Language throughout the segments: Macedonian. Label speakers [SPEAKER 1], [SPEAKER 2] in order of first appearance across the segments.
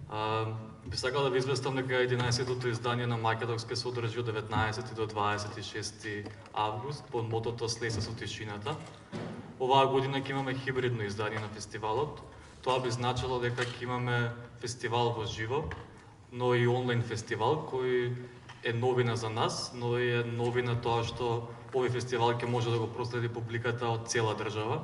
[SPEAKER 1] Би сакал да ви известам дека 11-тото издание на Македокс ќе се одржи од 19 до 26 август под мотото "Слеј се со тишината". Оваа година ќе имаме хибридно издание на фестивалот. Тоа би значило дека ќе имаме фестивал во живо, но и онлайн фестивал кој е новина за нас, но и е новина тоа што овој фестивал ќе може да го проследи публиката од цела држава.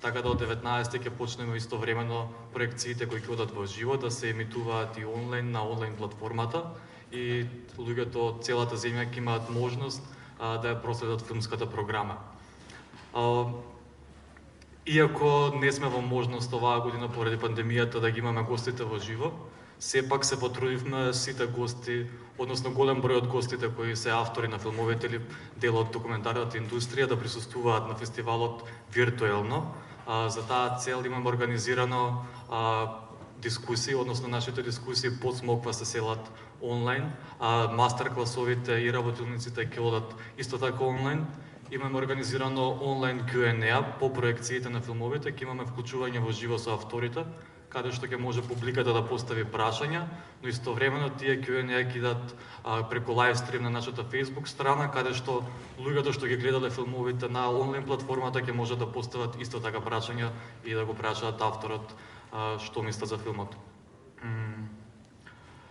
[SPEAKER 1] Така да од 19 ќе почнеме истовремено проекциите кои ќе одат во живо да се емитуваат и онлайн на онлайн платформата и луѓето од целата земја ќе имаат можност да ја проследат филмската програма. Иако не сме во можност оваа година поради пандемијата да ги имаме гостите во живо, сепак се потрудивме сите гости, односно голем број од гостите кои се автори на филмовите или дел од документарната индустрија да присуствуваат на фестивалот виртуелно. За таа цел имаме организирано дискусии, односно нашите дискусии под Смоква се селат онлайн, мастер-класовите и работилниците ќе одат исто така онлайн. Имаме организирано онлайн Q&A по проекциите на филмовите, ќе имаме вклучување во живо со авторите, каде што ќе може публиката да постави прашања, но истовремено тие Q&A ќе идат преку лајвстрим на нашата Facebook страна, каде што луѓето што ги гледале филмовите на онлайн платформата ќе може да постават исто така прашања и да го прашаат авторот што мисли за филмот.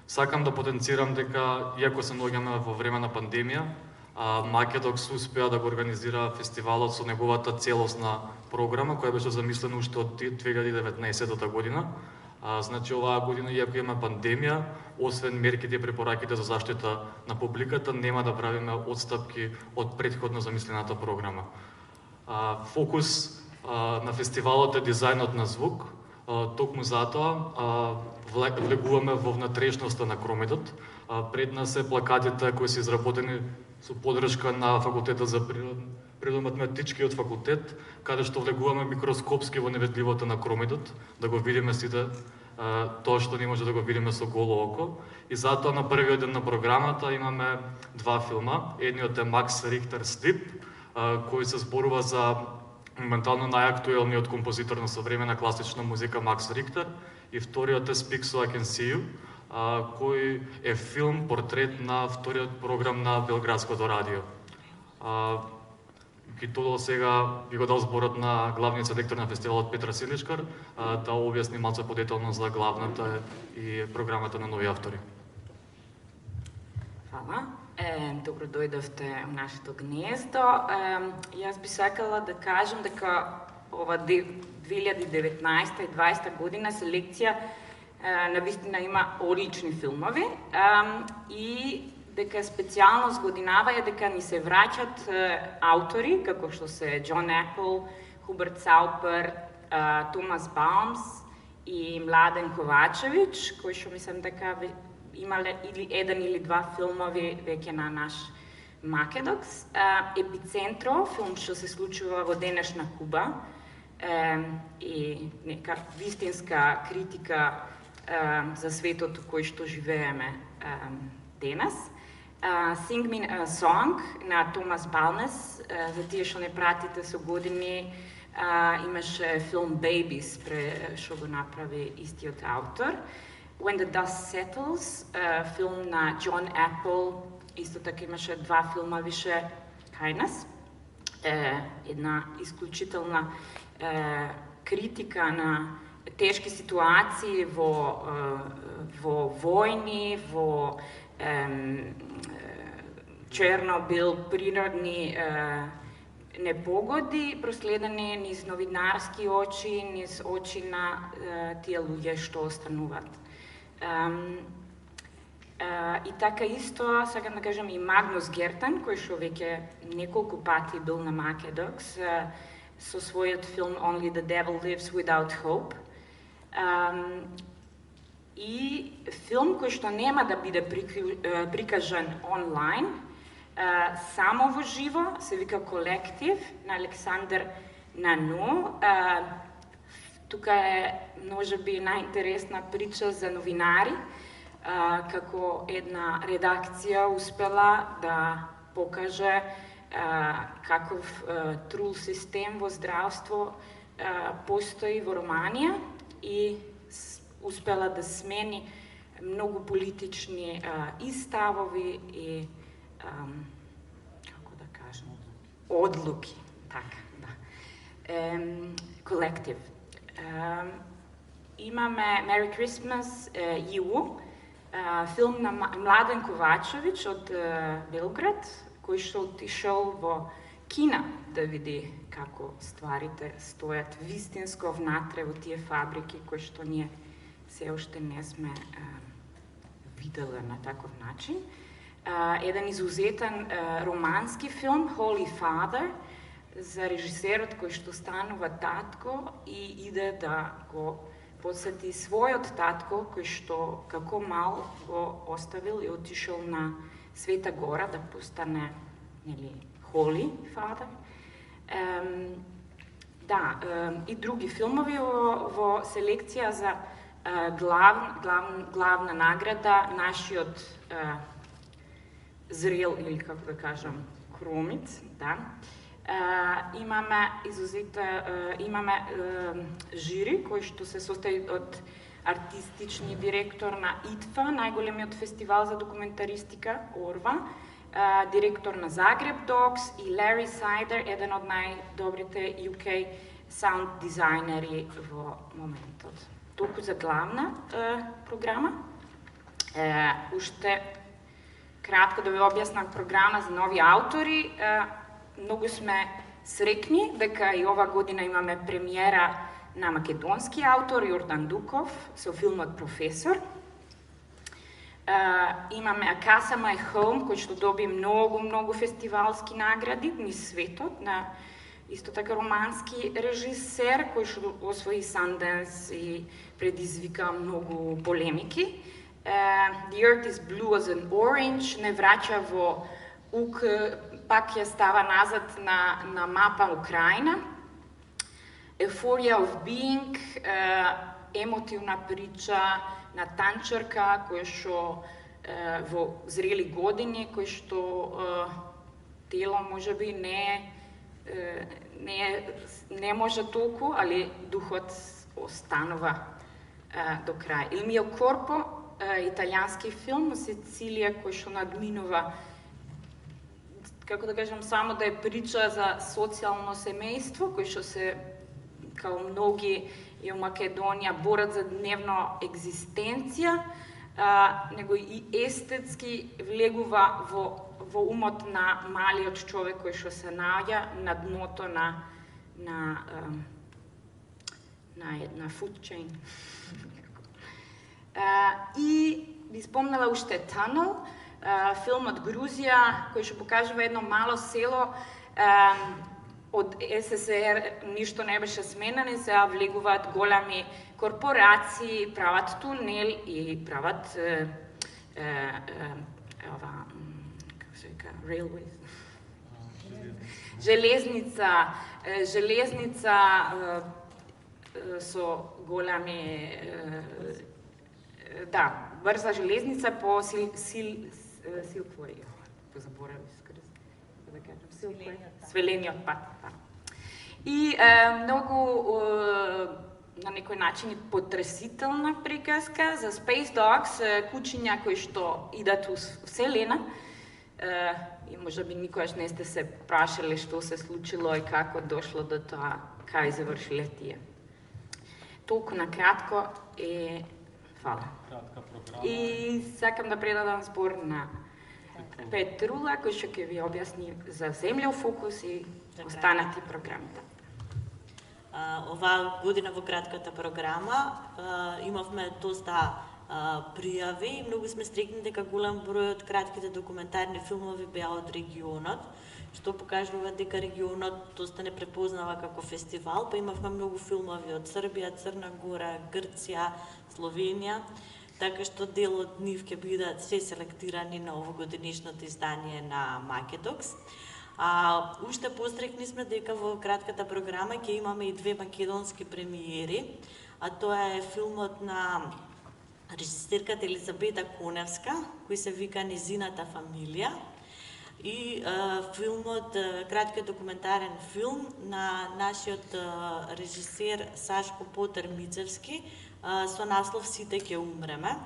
[SPEAKER 1] Сакам да потенцирам дека, иако се наоѓаме во време на пандемија, Македокс успеа да го организира фестивалот со неговата целосна програма, која беше замислена уште од 2019 година. Значи, оваа година, иако има пандемија, освен мерките и препораките за заштита на публиката, нема да правиме отстапки од претходно замислената програма. Фокус на фестивалот е дизајнот на звук. Токму затоа влегуваме во внатрешноста на Кромедот. Пред нас се плакатите кои се изработени со поддршка на факултетот за природно-математичкиот факултет, каде што влегуваме микроскопски во невидливото на Кромедот, да го видиме сите тоа што не може да го видиме со голо око. И затоа на првиот ден на програмата имаме два филма. Едниот е Макс Рихтер Sleep, кој се зборува за моментално најактуелниот композитор на современа класична музика Макс Рихтер, и вториот е Speak So I Can See You, кој е филм портрет на вториот програм на Белградското радио. Ги додал сега, би го дал зборот на главниот селектор на фестивалот Петра Силишкар, да објасни малце подетално за главната и програмата на нови автори.
[SPEAKER 2] Фала. Добро дојдовте у нашето гнездо. Јас би сакала да кажам дека ова 2019 и 2020 година селекција навистина има одлични филмови и дека специјалност годинава е дека ни се враќат автори како што се Џон Апл, Хуберт Саупер, Томас Баумс и Младен Ковачевич, кои што мислам дека имале или еден или два филмови веќе на наш Македокс. Епицентро, филм што се случува во денешна Куба и нека вистинска критика за светот кој што живееме денес. Sing Me a Song на Томас Балнес, за тие што не пратите со години, имаше филм Babies, што го направи истиот автор. When the Dust Settles, филм на Џон Апл, исто така имаше два филма више кај нас. Една исклучителна критика на тешки ситуации во војни, во Чернобил, природни непогоди, проследени низ новинарски очи, низ очи на тие луѓе што остануваат. И така исто, сакам да кажам и Магнус Гертен, кој што веќе неколку пати бил на Македокс со својот филм Only the Devil Lives Without Hope. И филм кој што нема да биде прикажан онлайн, само во живо, се вика Колектив на Александар Нану. Тука е можеби најинтересна прича за новинари, како една редакција успела да покаже каков трул систем во здравство постои во Романија и успела да смени многу политични иставови и како да кажем, одлуки, така, да. Колектив. Имаме Merry Christmas You, филм на Младен Ковачевич од Белград, кој што отишол во Кина да види како стварите стојат вистинско внатре во тие фабрики кои што ние се уште не сме виделе на таков начин. Еден изузетен романски филм, Holy Father, за режисерот кој што станува татко и иде да го посети својот татко кој што како мал го оставил и отишол на Света Гора да постане, нели, Holy Father. И други филмови во селекција за главна награда, нашиот зрел, или како да кажам, Кромиц, да. Имаме жири кој што се состои од артистични директор на ИТФА, најголемиот фестивал за документаристика, ОРВА, директор на Загреб Dogs и Larry Sider, еден од најдобрите UK саунд дизајнери во моментот. Толку за главна програма. Уште кратко да ви објаснам програма за нови аутори. Многу сме срекни дека и ова година имаме премиера на македонски аутор Јордан Дуков со филмот Професор. Имаме Акаса My Home, кој што доби многу фестивалски награди низ светот, на исто така романски режисер кој што освои Sundance и предизвика многу полемики. The Earth is Blue as an Orange не враќа во пак ја става назад на мапа Украина. Euphoria of Being, емотивна прича на танчарка која што во зрели години, кој што тело можеби не може толку, али духот останува до крај. Il mio corpo, италијански филм, Сицилија, кој што надминува, како да кажам, само да е прича за социјално семејство, кој што се, као многи и у Македонија, борат за дневно екзистенција, него и естетски влегува во умот на малиот човек кој што се наоѓа на дното на food chain. И би спомнала уште Tunnel, филм од Грузија, кој што покажува едно мало село од СССР, ништо не беше сменено, сега влегуваат големи корпорации, прават тунел и прават railways. Железница со големи брза железница по Silkway. Позаборавив скрз. Да кажам свелениот пат. И многу на некој начин потресителна приказка за Space Dogs, кучиња кои што идат у Вселена. И можеби никогаш не сте се прашале што се случило и како дошло до тоа, кај завршиле тие. Толку на кратко и фала. И сакам да предадам збор на Петрула, кој што ќе ви објасни за Земја у фокус и останати програмите.
[SPEAKER 3] Оваа година во кратката програма имавме доста пријави и многу сме стрекни дека голем број од кратките документарни филмови беа од регионот, што покажува дека регионот доста не препознава како фестивал, па имавме многу филмови од Србија, Црна Гора, Грција, Словенија, така што дел од нив ќе бидат се селектирани на овогодинишното издание на Македокс. Уште пострекни сме дека во кратката програма ќе имаме и две македонски премиери, а тоа е филмот на режисерката Елизабета Коневска, кој се вика Незината фамилија, и филмот, краткиот документарен филм на нашиот режисер Сашко Потер Мицевски со наслов Сите ќе умреме.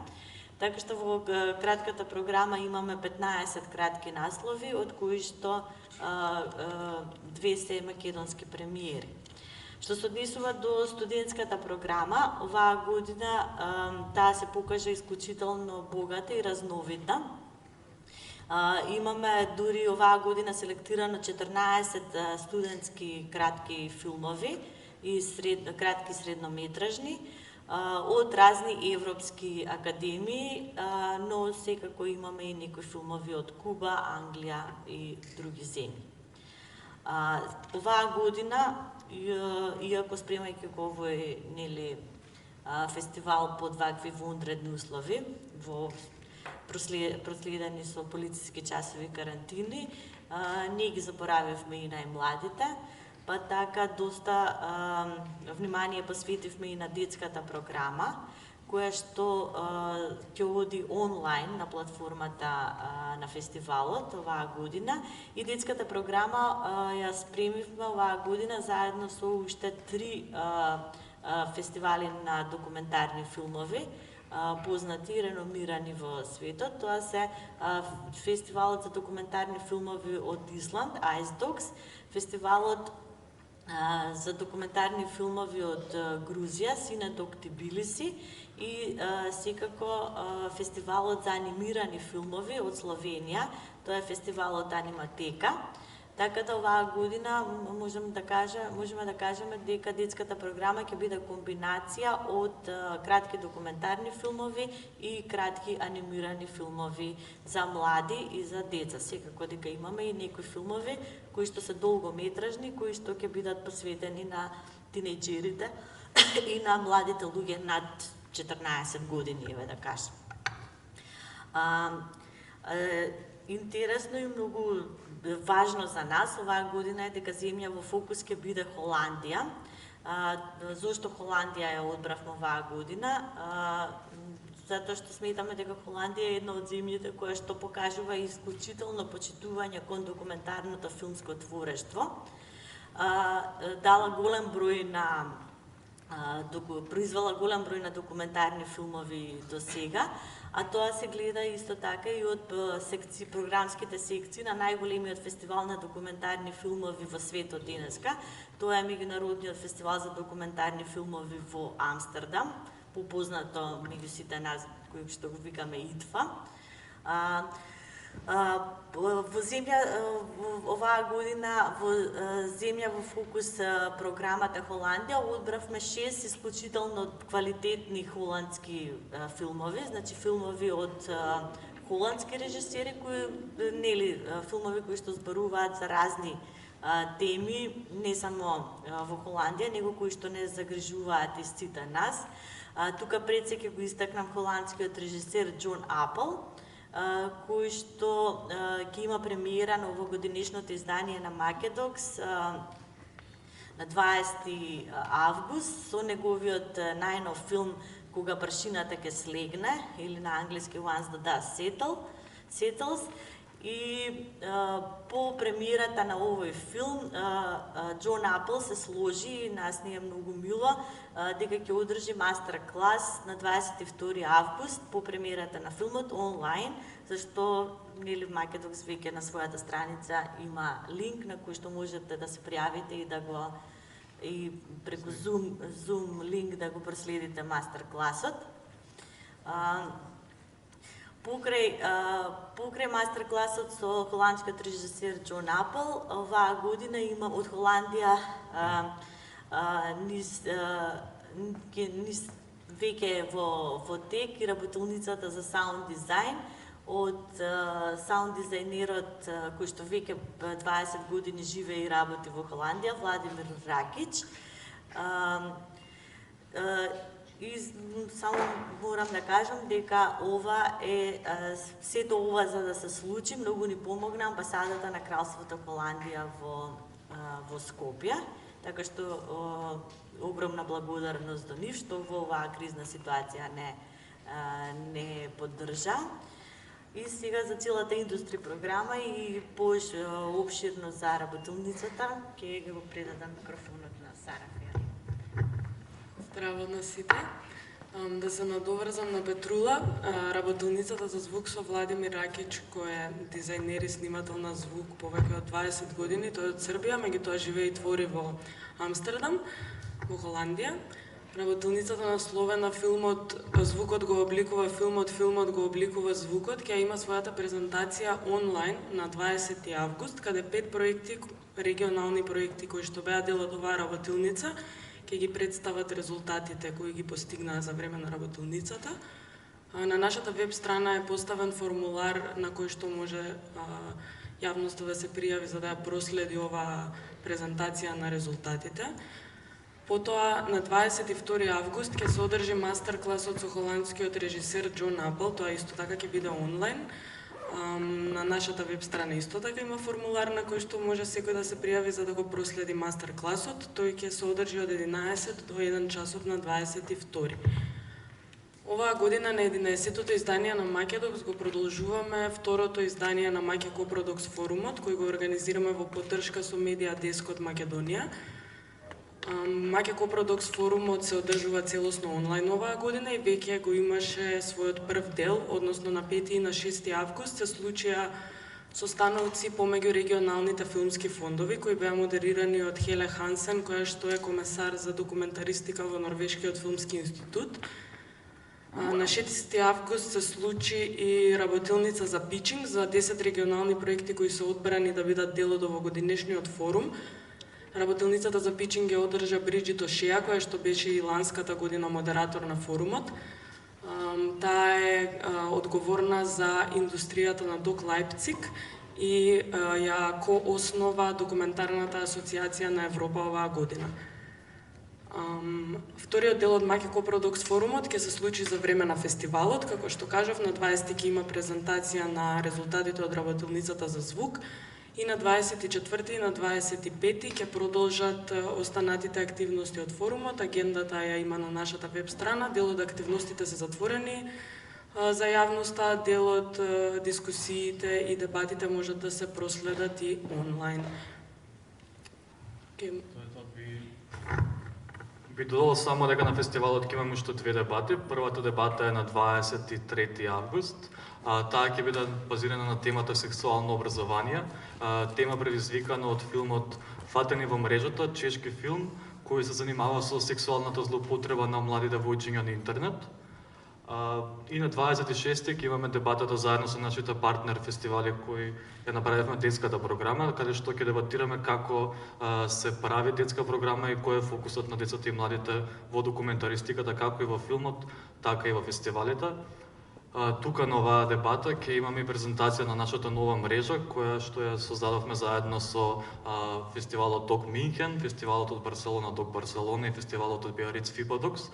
[SPEAKER 3] Така што во кратката програма имаме 15 кратки наслови, од кои што 2 се македонски премиери. Што се однесува до студентската програма, оваа година таа се покажа исклучително богата и разновидна. Имаме дури оваа година селектирано 14 студентски кратки филмови и кратки среднометражни од разни европски академии, но секако имаме и некои филмови од Куба, Англија и други земји. Оваа година, иако спремајќи го овој фестивал под вакви вонредни услови, проследени со полициски часови карантини, ние ги заборавивме и најмладите, па така доста внимание посветивме и на детската програма, која што ќе оди онлайн на платформата на фестивалот оваа година. И детската програма ја спремивме оваа година заедно со уште 3 фестивали на документарни филмови, познати и реномирани во светот. Тоа се фестивалот за документарни филмови од Исланд, Ice Dogs, фестивалот за документарни филмови од Грузија, Синедок Тбилиси, и секако фестивалот за анимирани филмови од Словенија, тоа е фестивалот Аниматека. Така да оваа година можеме да кажеме дека детската програма ќе биде комбинација од кратки документарни филмови и кратки анимирани филмови за млади и за деца. Секако дека имаме и некои филмови кои што се долгометражни, кои што ќе бидат посветени на тинејџерите и на младите луѓе над 14 години, еве да кажем. Интересно и многу важно за нас оваа година е дека земја во фокус ќе биде Холандија. Зошто Холандија ја одбравме оваа година? Затоа што сметаме дека Холандија е една од земјите која што покажува исклучително почитување кон документарното филмско творештво. Произвела голем број на документарни филмови до сега, а тоа се гледа исто така и од програмските секции на најголемиот фестивал на документарни филмови во светот денеска. Тоа е меѓународниот фестивал за документарни филмови во Амстердам, попознато меѓу сите нас кои што го викаме ИТФА. Во земја оваа година во земја во фокус програмата Холандија одбравме 6 исклучително квалитетни холандски филмови, значи филмови од холандски режисери кои филмови кои што зборуваат за разни теми, не само во Холандија, него кои што не загрижуваат и сите нас. Тука пред се ќе го истакнам холандскиот режисер Џон Апл, кој што ќе има премиера на овогодинешното издание на Македокс на 20 август со неговиот најнов филм Кога прашината ќе слегне, или на англиски Once the Dust Settles. И по премиерата на овој филм Џон Апл се сложи, и нас ни е многу мило, дека ќе одржи мастер-клас на 22 август по премиерата на филмот онлайн, зашто Македокс веќе на својата страница има линк на кој што можете да се пријавите и да го преку Zoom линк да го проследите мастер-класот. Покрај мастер-класот со холандскиот режисер Џон Апл, оваа година има од Холандија веќе во тек и работилницата за саунд дизајн од саунд дизајнерот кој што веќе 20 години живее и работи во Холандија, Владимир Ракич. И само морам да кажам дека ова е сето ова за да се случи, многу ни помогна амбасадата на Кралството Холандија во Скопје, така што огромна благодарност до нив што во оваа кризна ситуација не поддржа. И сега за целата индустри програма и поопширно за работилницата ќе го предадам микрофонот на Сара.
[SPEAKER 4] Здраво на сите. Да се надоврзам на Петрула, работилницата за звук со Владимир Ракич, кој е дизајнер и снимател на звук повеќе од 20 години. Тој е од Србија, меѓутоа живее и твори во Амстердам, во Холандија. Работилницата насловена филмот "Звукот го обликува филмот, филмот го обликува звукот" ќе има својата презентација онлайн на 20 август, каде 5 проекти, регионални проекти кои што беа дел од оваа работилница, ќе ги представат резултатите кои ги постигнаа за време на работилницата. На нашата веб страна е поставен формулар на кој што може јавноста да се пријави за да ја проследи оваа презентација на резултатите. Потоа, на 22 август ќе се одржи мастер класот со холандскиот режисер Џон Апл, тоа исто така ќе биде онлайн. На нашата веб страна исто така има формулар на кој што може секој да се пријави за да го проследи мастер класот. Тој ќе се одржи од 11 до 1 часот на 22. Оваа година на 11-тото издание на Македокс го продолжуваме второто издание на Маке Копродокс форумот, кој го организираме во поддршка со Медиа Деск од Македонија. Маке Копродокс форумот се одржува целосно онлайн оваа година и веќе го имаше својот прв дел, односно на 5 и на 6 август се случија состаноци помеѓу регионалните филмски фондови кои беа модерирани од Хеле Хансен, која што е комесар за документаристика во Норвешкиот филмски институт. На 6 август се случи и работилница за пичинг за 10 регионални проекти кои се одбрани да бидат дел од овогодишниот форум. Работилницата за пичинг ја одржа Бриджит Ошеја, која што беше и ланската година модератор на форумот. Таа е одговорна за индустријата на Док Лајпциг и ја кооснова Документарната асоциација на Европа оваа година. Вториот дел од Маке Копродокс форумот ќе се случи за време на фестивалот, како што кажав, на 20 ќе има презентација на резултатите од работилницата за звук и на 24 и на 25 ќе продолжат останатите активности од форумот. Агендата ја има на нашата веб страна, дел од активностите се затворени за јавноста, дел од дискусиите и дебатите можат да се проследат и онлайн.
[SPEAKER 1] Би додал само дека на фестивалот ќе имаме уште две дебати. Првата дебата е на 23 август. Таа ќе биде базирана на темата сексуално образование, тема предизвикана од филмот Фатени во мрежата, чешки филм кој се занимава со сексуалната злоупотреба на млади девојчиња на интернет. И на 26 ќе имаме дебатата заедно со нашите партнер фестивали кои ја направивме детската програма, каде што ќе дебатираме како се прави детска програма и кој е фокусот на децата и младите во документаристиката, како и во филмот, така и во фестивалите. Тука на оваа дебата ќе имаме и презентација на нашата нова мрежа, која што ја создадовме заедно со фестивалот Док Минхен, фестивалот од Барселона Док Барселона и фестивалот од Биарриц Фипадокс,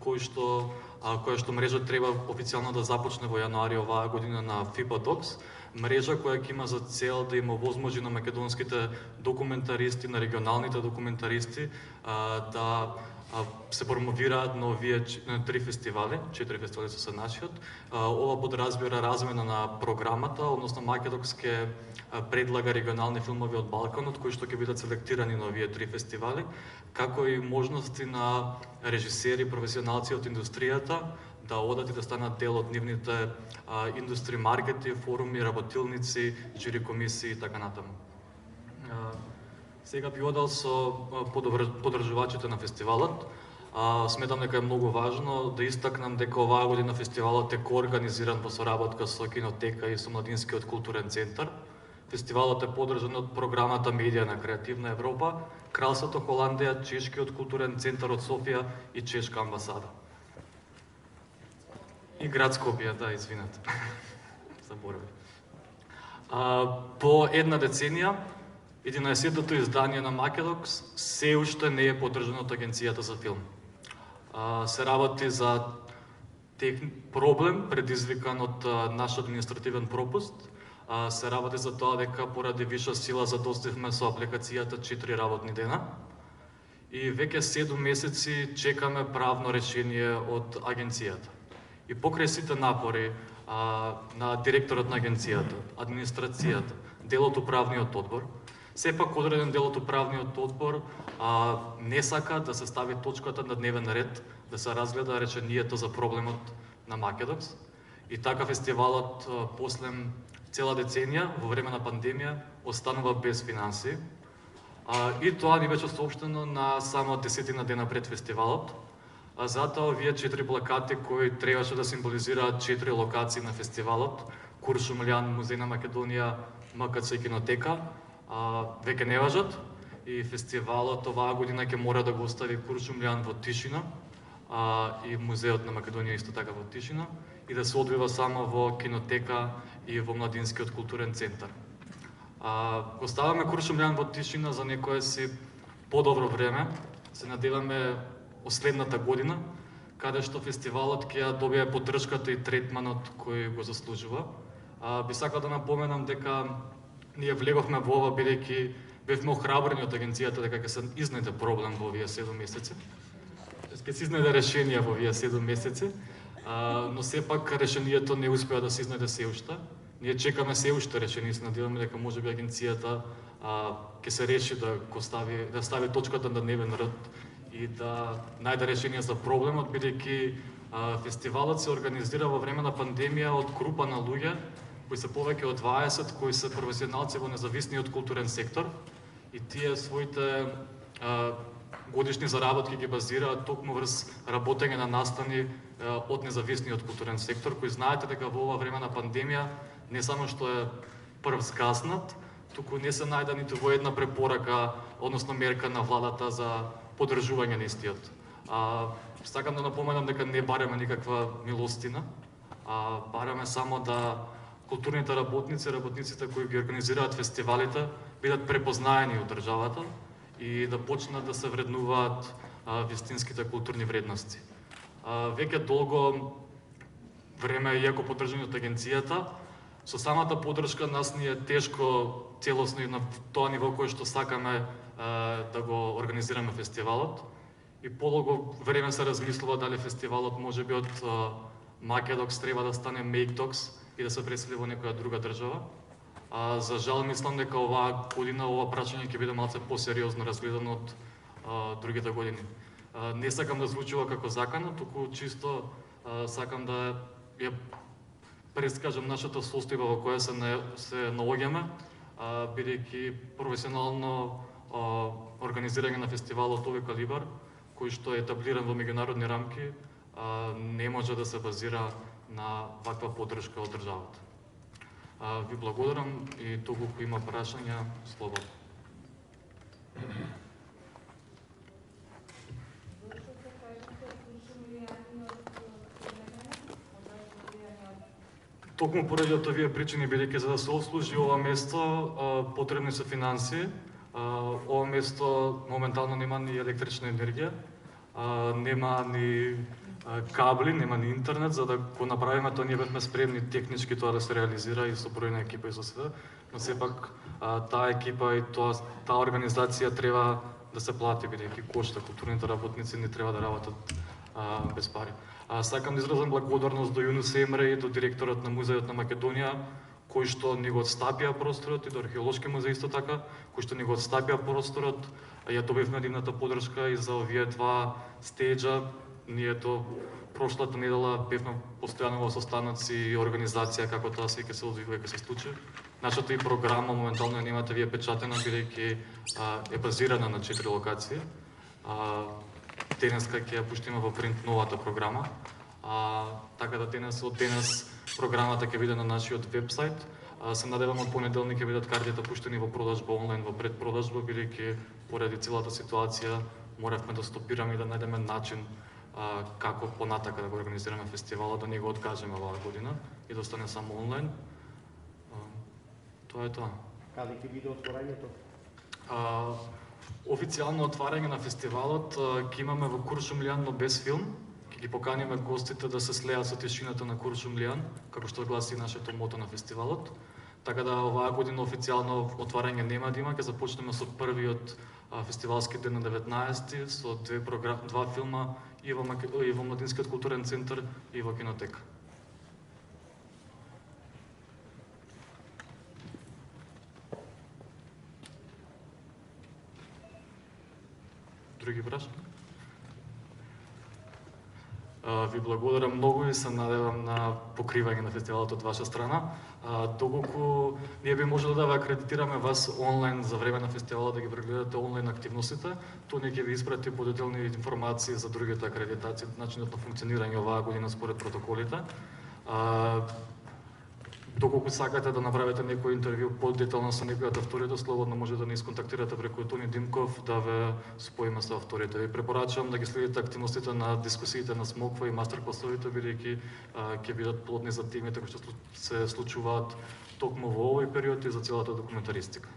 [SPEAKER 1] која што мрежа треба официјално да започне во јануари оваа година на Фипадокс, мрежа која ќе има за цел да им овозможи на македонските документаристи, на регионалните документаристи да се промовираат на овие 3 фестивали, 4 фестивали се нашиот. Ова подразбира размена на програмата, односно Македокс ќе предлага регионални филмови од Балканот кои што ќе бидат селектирани на овие 3 фестивали, како и можности на режисери, професионалци од индустријата да одат и да станат дел од нивните индустри маркети, форуми, работилници, жури комисии и така натаму. Сега би одал со подржувачите на фестивалот. Сметам дека е многу важно да истакнам дека оваа година фестивалот е коорганизиран во соработка со Кинотека и со Младинскиот културен центар. Фестивалот е поддржан од програмата Медија на Креативна Европа, Кралството Холандија, Чешкиот културен центар од Софија и Чешка амбасада. И град Скопје, да, извинете. Заборавив. По една деценија 11-тото издание на Македокс се уште не е поддржано од Агенцијата за филм. Се работи за проблем предизвикан од наш административен пропуст. Се работи за тоа дека поради виша сила задоставивме со апликацијата 4 работни дена и веќе 7 месеци чекаме правно решение од агенцијата. И покрај сите напори на директорот на агенцијата, администрацијата, дел од управниот одбор, Сепак одреден дел од управниот одбор не сака да се стави точката на дневен ред, да се разгледа реченијето за проблемот на Македокс. И така фестивалот после цела деценија во време на пандемија останува без финанси. И тоа ни беше соопштено на само 10 дена пред фестивалот. Затоа овие 4 плакати кои требаше да символизираат 4 локации на фестивалот, Куршумлијан, Музеј на Македонија, МКЦ и Кинотека, веќе не важат и фестивалот оваа година ќе мора да го остави Куршумлијан во тишина и Музеот на Македонија исто така во тишина и да се одвива само во Кинотека и во Младинскиот културен центар. Оставаме Куршумлијан во тишина за некое си подобро време. Се надеваме следната година, каде што фестивалот ќе ја добие поддршката и третманот кој го заслужува. Би сакал да напоменам дека ние влеговме во ова бидејќи бевме охрабрени од агенцијата дека ќе се изнајде проблем во овие 7 месеци. Ќе се изнајде решение во овие 7 месеци, но сепак решението не успеа да се изнајде се уште. Ние чекаме се уште решение, се надеваме дека можеби агенцијата ќе се реши да стави точката на дневен ред и да најде решение за проблемот, бидејќи фестивалот се организира во време на пандемија од група на луѓе кои се повеќе од 20, кои се професионалци во независниот културен сектор и тие своите годишни заработки ги базираат токму врз работење на настани од независниот културен сектор, кои знаете дека во ова време на пандемија не само што е прв згаснат, туку не се најде ниту во една препорака, односно мерка на владата за поддржување на истиот. Сакам да напоменам дека не бараме никаква милостина, бараме само да културните работници, работниците кои ги организираат фестивалите, бидат препознаени од државата и да почнат да се вреднуваат вистинските културни вредности. Веќе долго време, иако поддржани од агенцијата, со самата поддршка нас ни е тешко целосно и на тоа ниво кое што сакаме да го организираме фестивалот. И полого време се размислува дали фестивалот можеби од Македокс треба да стане Мейктокс и да се пресели во некоја друга држава. За жал мислам дека оваа година ова прашање ќе биде малце посериозно разгледано од другите години. Не сакам да звучува како закана, туку чисто сакам да ја прескажам нашата состојба во која се наоѓаме, бидејќи професионално организирање на фестивал од овој калибар, кој што е етаблиран во меѓународни рамки, не може да се базира на ваква поддршка од државата. Ви благодарам и тогу кој има прашања, слободно. Токму поради овие причини, бидејќи за да се обслужи ова место потребни се финансии. Ова место моментално нема ни електрична енергија, нема ни кабли, нема ни интернет. За да го направиме тоа, ние бевме спремни технички тоа да се реализира и со бројна екипа и со све, но сепак таа екипа и таа организација треба да се плати, бидејќи кошта. Културните работници не треба да работат без пари. Сакам да изразам благодарност до Јунус Емре и до директорот на Музејот на Македонија, кои што ни го отстапија просторот, и до Археолошки музеј исто така, кои што ни го отстапија просторот. Ја добивме нивната поддршка и за овие 2 стејџа. Ние до прошлата недела бевме постојано во состаноци и организација како тоа се ќе се одвива и ќе се случи. Нашата и програма моментално немате вие печатена, бидејќи е базирана на 4 локации. Денеска ќе ја пуштиме во принт новата програма. Така да од денес програмата ќе биде на нашиот вебсайт. Се надевам од понеделник ќе бидат картите пуштени во продажба онлайн, во предпродажба, бидејќи поради целата ситуација моравме да стопираме и да најдеме начин како понатака да го организираме фестивалот, да не го откажеме оваа година и да остане само онлайн. Тоа е тоа.
[SPEAKER 5] Каде ќе биде отворањето?
[SPEAKER 1] Официјално отварање на фестивалот ќе имаме во Куршумлијан, но без филм. Ќе ги поканиме гостите да се слеат со тишината на Куршумлијан, како што гласи нашето мото на фестивалот. Така да оваа година официјално отварање нема да има, ќе започнеме со првиот фестивалски ден на 19 со 2 филма и во Младинскиот културен центар и во Кинотека. други прашања? Ви благодарам многу и се надевам на покривање на фестивалот од ваша страна. Доколку ние би можело да ве акредитираме вас онлайн за време на фестивалот, да ги прегледате онлайн активностите, тоа не ќе ви испрати подетелни информации за другите акредитации, начинот на функционирање оваа година според протоколите. Доколку сакате да направите некој интервју подетално со некој од авторите, слободно може да ни исконтактирате преку Тони Димков да ве споиме со авторите. Ви препорачувам да ги следите активностите на дискусиите на Смоква и мастер-класовите, бидејќи ќе бидат плодни за темите кои што се случуваат токму во овој период и за целата документаристика.